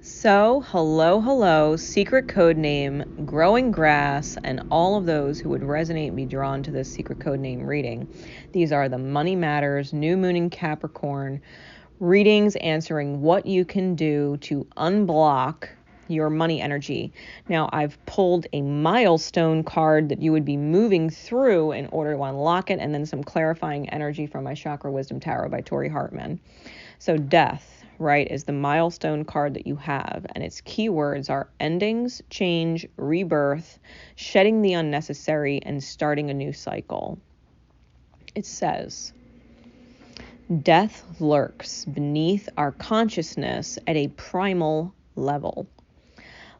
So, hello, secret code name, growing grass, and all of those who would resonate and be drawn to this secret code name reading. These are the Money Matters, New Moon in Capricorn readings answering what you can do to unblock your money energy. Now, I've pulled a milestone card that you would be moving through in order to unlock it, and then some clarifying energy from my Chakra Wisdom Tarot by Tori Hartman. So, death, right, is the milestone card that you have, and its keywords are endings, change, rebirth, shedding the unnecessary, and starting a new cycle. It says, death lurks beneath our consciousness at a primal level.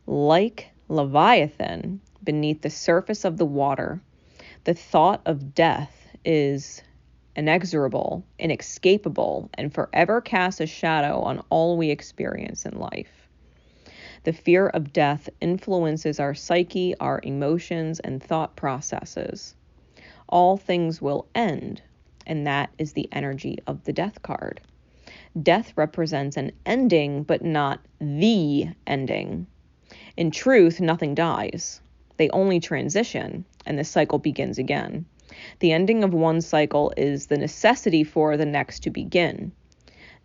Like Leviathan beneath the surface of the water, the thought of death is inexorable, inescapable, and forever casts a shadow on all we experience in life. The fear of death influences our psyche, our emotions, and thought processes. All things will end, and that is the energy of the death card. Death represents an ending, but not the ending. In truth, nothing dies. They only transition, and the cycle begins again. The ending of one cycle is the necessity for the next to begin.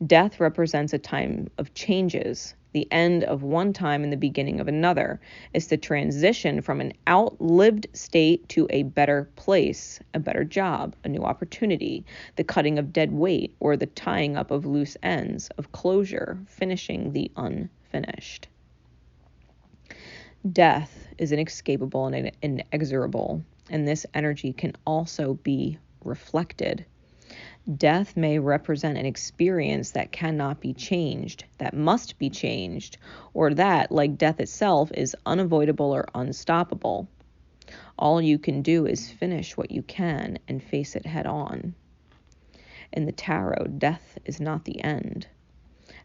Death represents a time of changes. The end of one time and the beginning of another is the transition from an outlived state to a better place, a better job, a new opportunity, the cutting of dead weight, or the tying up of loose ends, of closure, finishing the unfinished. Death is inescapable and inexorable, and this energy can also be reflected. Death may represent an experience that cannot be changed, that must be changed, or that, like death itself, is unavoidable or unstoppable. All you can do is finish what you can and face it head on. In the tarot, death is not the end,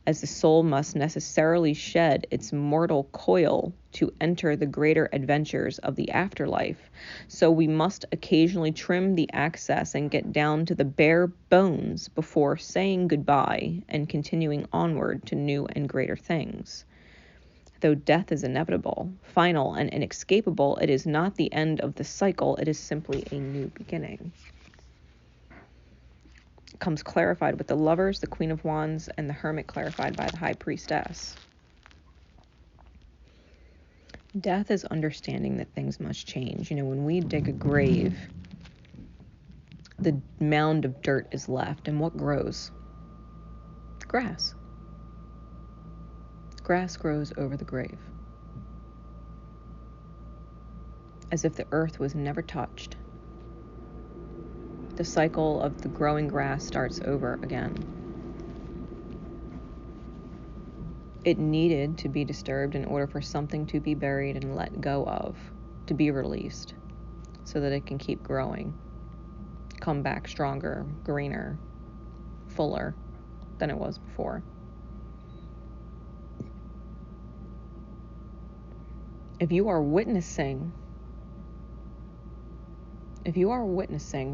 as the soul must necessarily shed its mortal coil to enter the greater adventures of the afterlife. So we must occasionally trim the excess and get down to the bare bones before saying goodbye and continuing onward to new and greater things. Though death is inevitable, final, and inescapable, it is not the end of the cycle. It is simply a new beginning. Comes clarified with the Lovers, the Queen of Wands, and the Hermit clarified by the High Priestess. Death is understanding that things must change. When we dig a grave, the mound of dirt is left, and what grows? Grass. Grass grows over the grave, as if the earth was never touched. The cycle of the growing grass starts over again. It needed to be disturbed in order for something to be buried and let go of, to be released, so that it can keep growing, come back stronger, greener, fuller than it was before. If you are witnessing,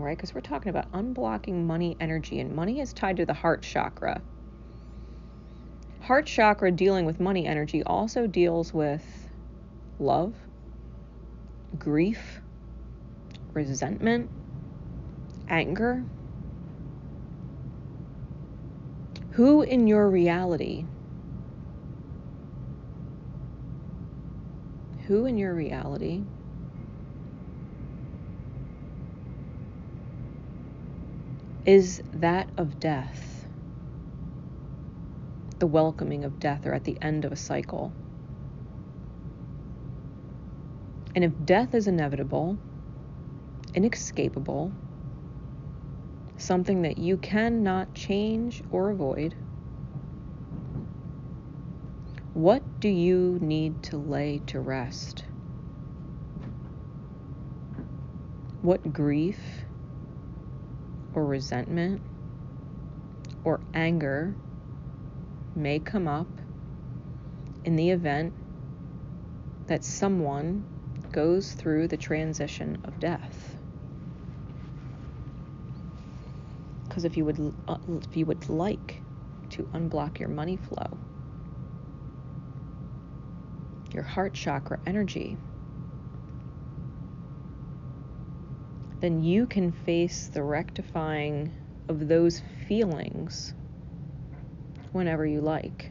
right, because we're talking about unblocking money energy, and money is tied to the heart chakra. Heart chakra dealing with money energy also deals with love, grief, resentment, anger. Who in your reality is that of death, the welcoming of death, or at the end of a cycle? And if death is inevitable, inescapable, something that you cannot change or avoid, what do you need to lay to rest? What grief or resentment or anger may come up in the event that someone goes through the transition of death? Because if you would like to unblock your money flow, your heart chakra energy, then you can face the rectifying of those feelings whenever you like.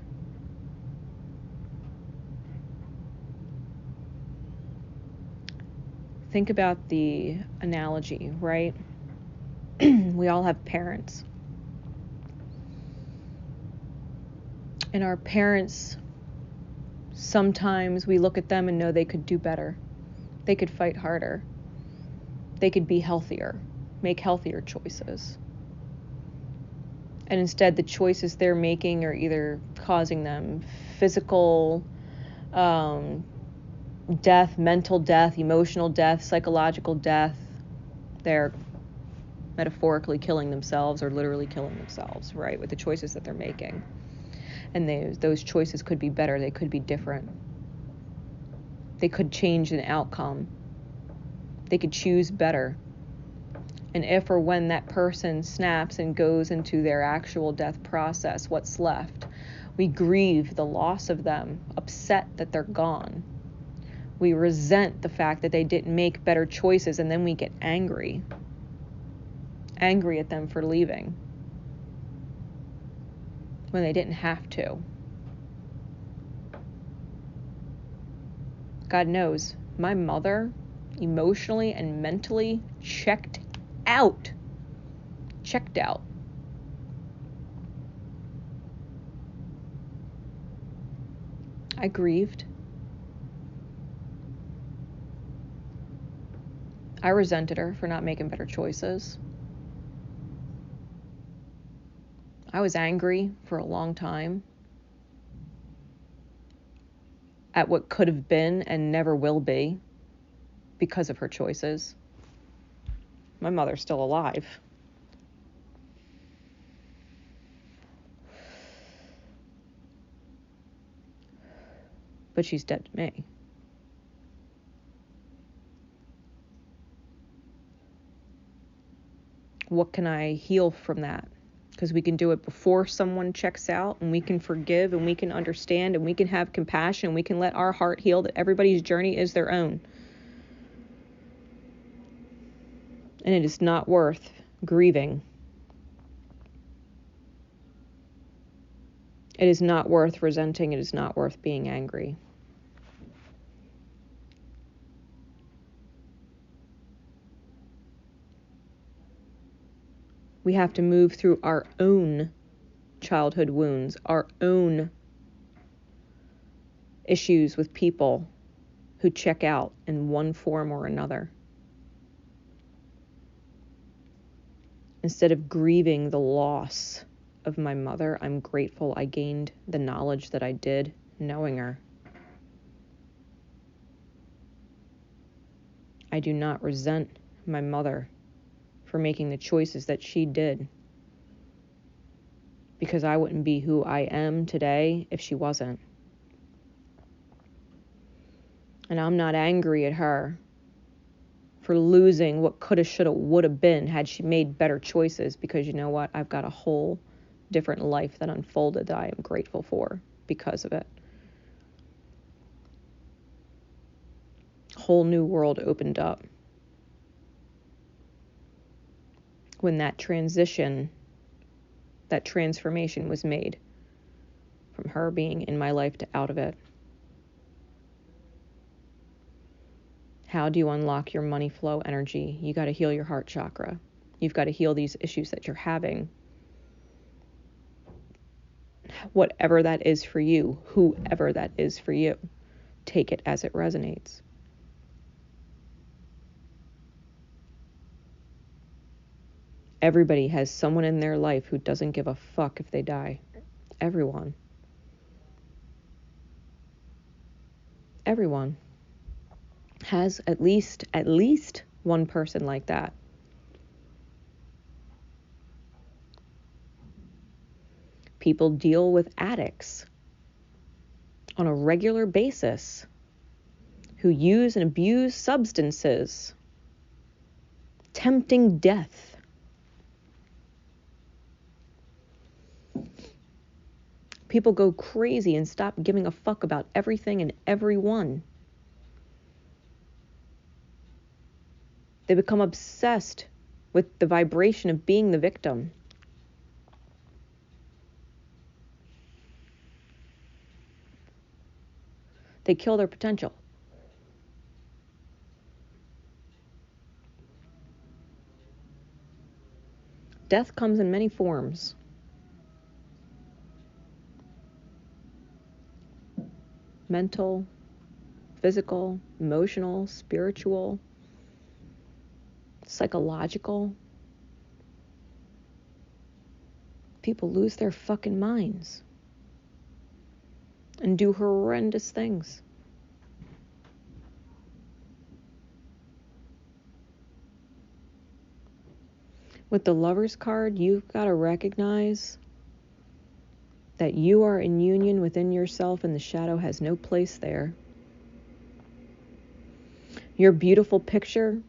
Think about the analogy, right? We all have parents. And our parents, sometimes we look at them and know they could do better. They could fight harder. They could be healthier, make healthier choices. And instead, the choices they're making are either causing them physical death, mental death, emotional death, psychological death. They're metaphorically killing themselves or literally killing themselves, right, with the choices that they're making. And those choices could be better. They could be different. They could change an outcome. They could choose better. And if or when that person snaps and goes into their actual death process, what's left? We grieve the loss of them, upset that they're gone. We resent the fact that they didn't make better choices, and then we get angry. Angry at them for leaving when they didn't have to. God knows, my mother emotionally and mentally checked out. I grieved. I resented her for not making better choices. I was angry for a long time at what could have been and never will be because of her choices. My mother's still alive. But she's dead to me. What can I heal from that? Because we can do it before someone checks out, and we can forgive, and we can understand, and we can have compassion. We can let our heart heal, that everybody's journey is their own. And it is not worth grieving. It is not worth resenting. It is not worth being angry. We have to move through our own childhood wounds, our own issues with people who check out in one form or another. Instead of grieving the loss of my mother, I'm grateful I gained the knowledge that I did knowing her. I do not resent my mother for making the choices that she did, because I wouldn't be who I am today if she wasn't. And I'm not angry at her for losing what coulda, shoulda, woulda been had she made better choices, because you know what? I've got a whole different life that unfolded that I am grateful for because of it. A whole new world opened up when that transition, that transformation was made from her being in my life to out of it. How do you unlock your money flow energy? You got to heal your heart chakra. You've got to heal these issues that you're having. Whatever that is for you, whoever that is for you, take it as it resonates. Everybody has someone in their life who doesn't give a fuck if they die. Everyone. Everyone has at least one person like that. People deal with addicts on a regular basis who use and abuse substances, tempting death. People go crazy and stop giving a fuck about everything and everyone. They become obsessed with the vibration of being the victim. They kill their potential. Death comes in many forms. Mental, physical, emotional, spiritual, psychological. People lose their fucking minds and do horrendous things. With the Lover's card, you've got to recognize that you are in union within yourself and the shadow has no place there. Your beautiful picture,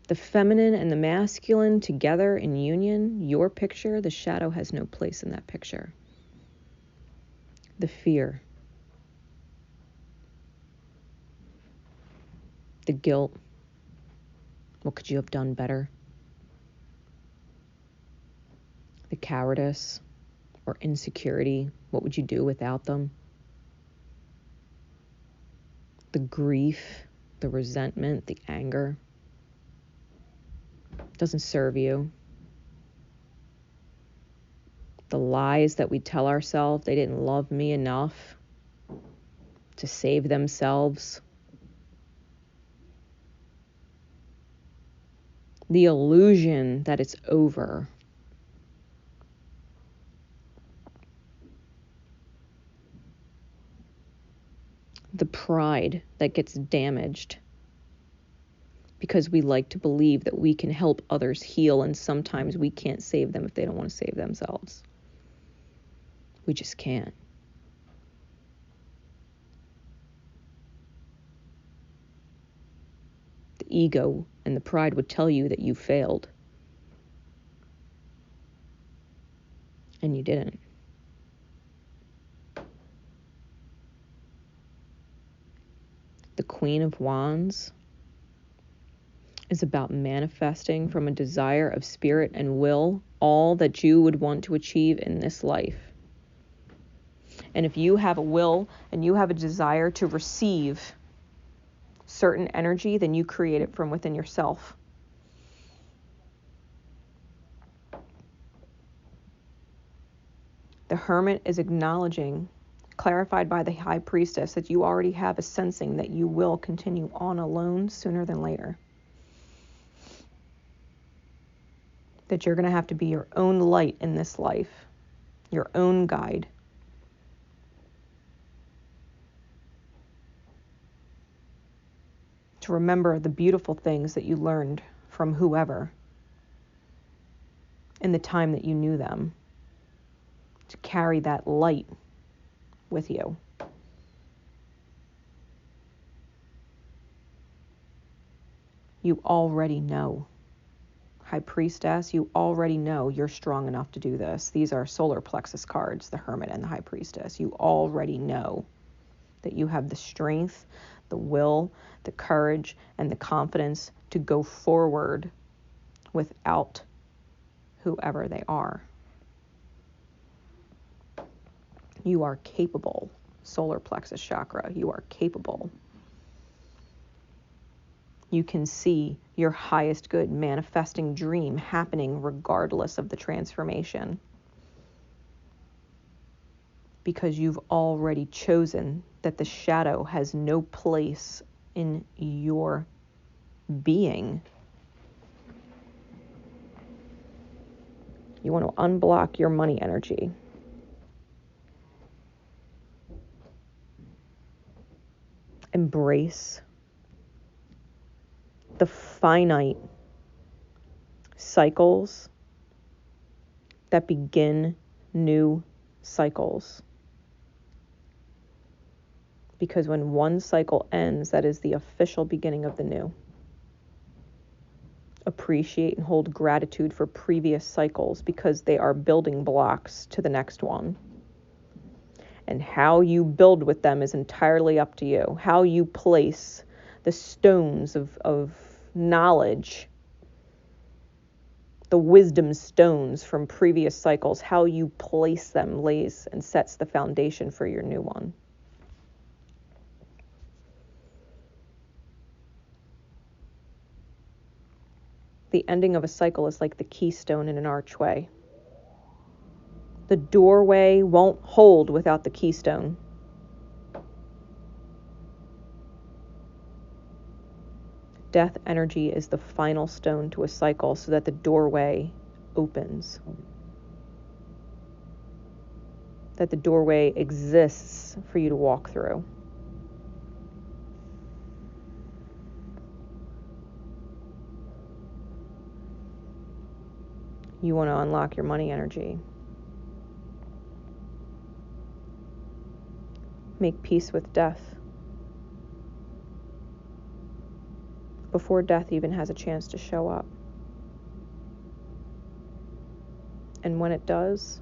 the feminine and the masculine together in union, your picture, the shadow has no place in that picture. The fear, the guilt, what could you have done better? The cowardice or insecurity, what would you do without them? The grief, the resentment, the anger, doesn't serve you. The lies that we tell ourselves, they didn't love me enough to save themselves. The illusion that it's over. The pride that gets damaged because we like to believe that we can help others heal, and sometimes we can't save them if they don't want to save themselves. We just can't. The ego and the pride would tell you that you failed. And you didn't. The Queen of Wands is about manifesting from a desire of spirit and will all that you would want to achieve in this life. And if you have a will and you have a desire to receive certain energy, then you create it from within yourself. The Hermit is acknowledging, clarified by the High Priestess, that you already have a sensing that you will continue on alone sooner than later. That you're going to have to be your own light in this life, your own guide. To remember the beautiful things that you learned from whoever in the time that you knew them. To carry that light with you. You already know. High Priestess, you already know you're strong enough to do this. These are solar plexus cards, the Hermit and the High Priestess. You already know that you have the strength, the will, the courage, and the confidence to go forward without whoever they are. You are capable, solar plexus chakra. You are capable. You can see your highest good manifesting dream happening regardless of the transformation. Because you've already chosen that the shadow has no place in your being. You want to unblock your money energy. Embrace the finite cycles that begin new cycles. Because when one cycle ends, that is the official beginning of the new. appreciate and hold gratitude for previous cycles because they are building blocks to the next one. And how you build with them is entirely up to you. How you place the stones of knowledge, the wisdom stones from previous cycles, how you place them lays and sets the foundation for your new one. The ending of a cycle is like the keystone in an archway. The doorway won't hold without the keystone. Death energy is the final stone to a cycle so that the doorway opens. That the doorway exists for you to walk through. You want to unlock your money energy. Make peace with death before death even has a chance to show up. And when it does,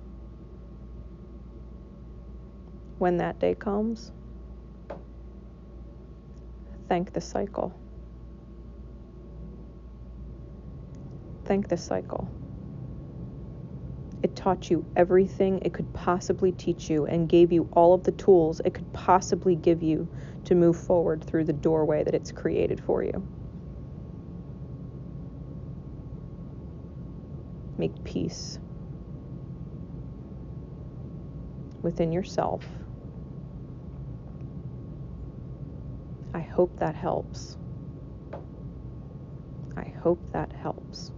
when that day comes, thank the cycle. Thank the cycle. It taught you everything it could possibly teach you and gave you all of the tools it could possibly give you to move forward through the doorway that it's created for you. Make peace within yourself. I hope that helps. I hope that helps.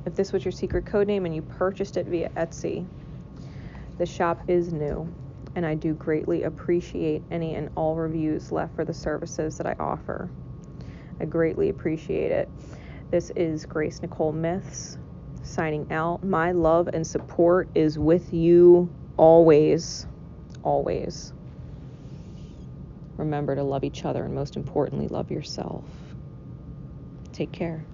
If this was your secret code name and you purchased it via Etsy, the shop is new, and I do greatly appreciate any and all reviews left for the services that I offer. I greatly appreciate it. This is Grace Nicole Myths signing out. My love and support is with you always, always. Remember to love each other and most importantly, love yourself. Take care.